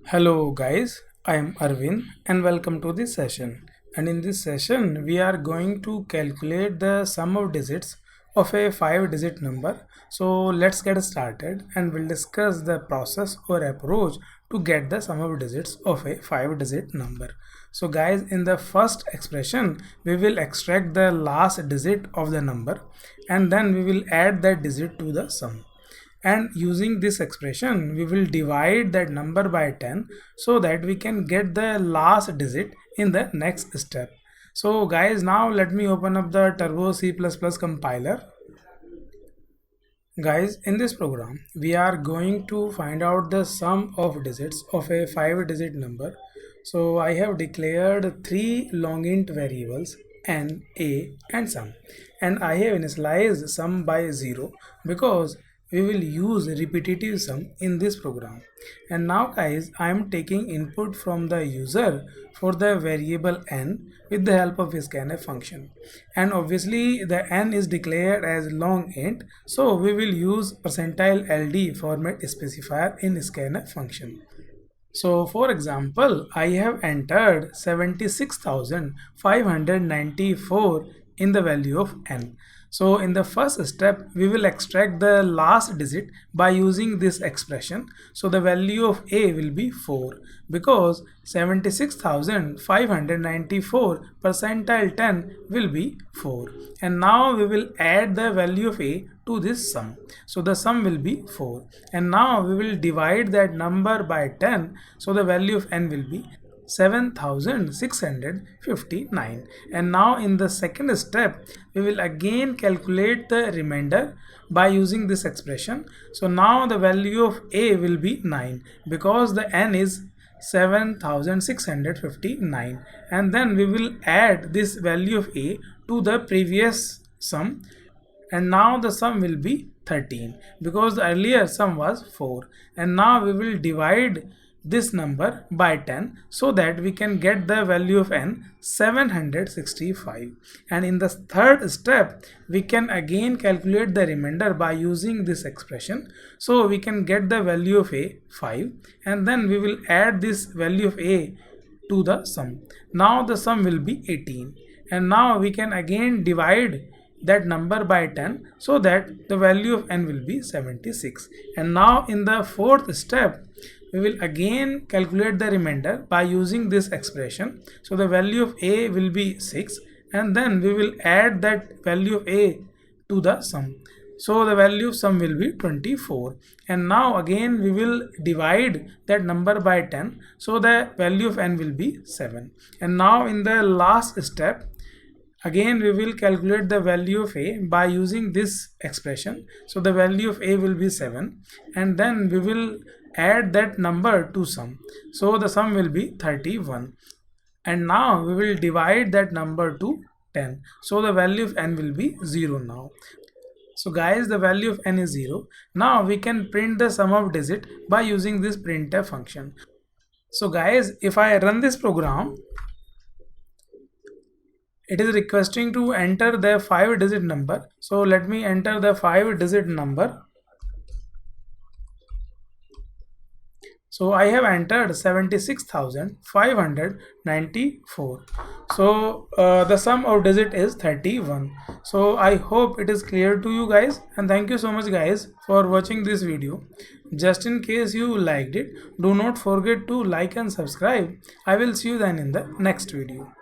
Hello guys, I am Arvind and welcome to this session. And in this session, we are going to calculate the sum of digits of a 5-digit number. So let's get started and we'll discuss the process or approach to get the sum of digits of a 5-digit number. So guys, in the first expression, we will extract the last digit of the number and then we will add that digit to the sum, and using this expression we will divide that number by 10 so that we can get the last digit in the next step. So guys, now let me open up the Turbo C++ compiler. Guys, in this program we are going to find out the sum of digits of a 5-digit number. So I have declared three long int variables n, a and sum, and I have initialized sum by 0 because we will use repetitive sum in this program. And now guys, I am taking input from the user for the variable n with the help of scanf function, and obviously the n is declared as long int, so we will use %ld format specifier in scanf function. So for example, I have entered 76,594 in the value of n. So in the first step, we will extract the last digit by using this expression. So the value of a will be 4 because 76,594 percentile 10 will be 4. And now we will add the value of a to this sum. So the sum will be 4. And now we will divide that number by 10. So the value of n will be 7659. And now in the second step we will again calculate the remainder by using this expression. So now the value of a will be 9 because the n is 7659, and then we will add this value of a to the previous sum, and now the sum will be 13 because the earlier sum was 4. And now we will divide this number by 10 so that we can get the value of n 765. And in the third step we can again calculate the remainder by using this expression. So we can get the value of a 5, and then we will add this value of a to the sum. Now the sum will be 18, and now we can again divide that number by 10 so that the value of n will be 76. And now in the fourth step we will again calculate the remainder by using this expression. So the value of a will be 6, and then we will add that value of a to the sum. So the value of sum will be 24. And now again we will divide that number by 10 so the value of n will be 7. And now in the last step again we will calculate the value of a by using this expression. So the value of a will be 7, and then we will add that number to sum. So the sum will be 31. And now we will divide that number to 10. So the value of n will be 0 now. So guys, the value of n is 0. Now we can print the sum of digit by using this printf function. So guys, if I run this program, it is requesting to enter the 5-digit number. So let me enter the 5-digit number. So I have entered 76,594. So the sum of digit is 31. So I hope it is clear to you guys, and thank you so much guys for watching this video. Just in case you liked it, do not forget to like and subscribe. I will see you then in the next video.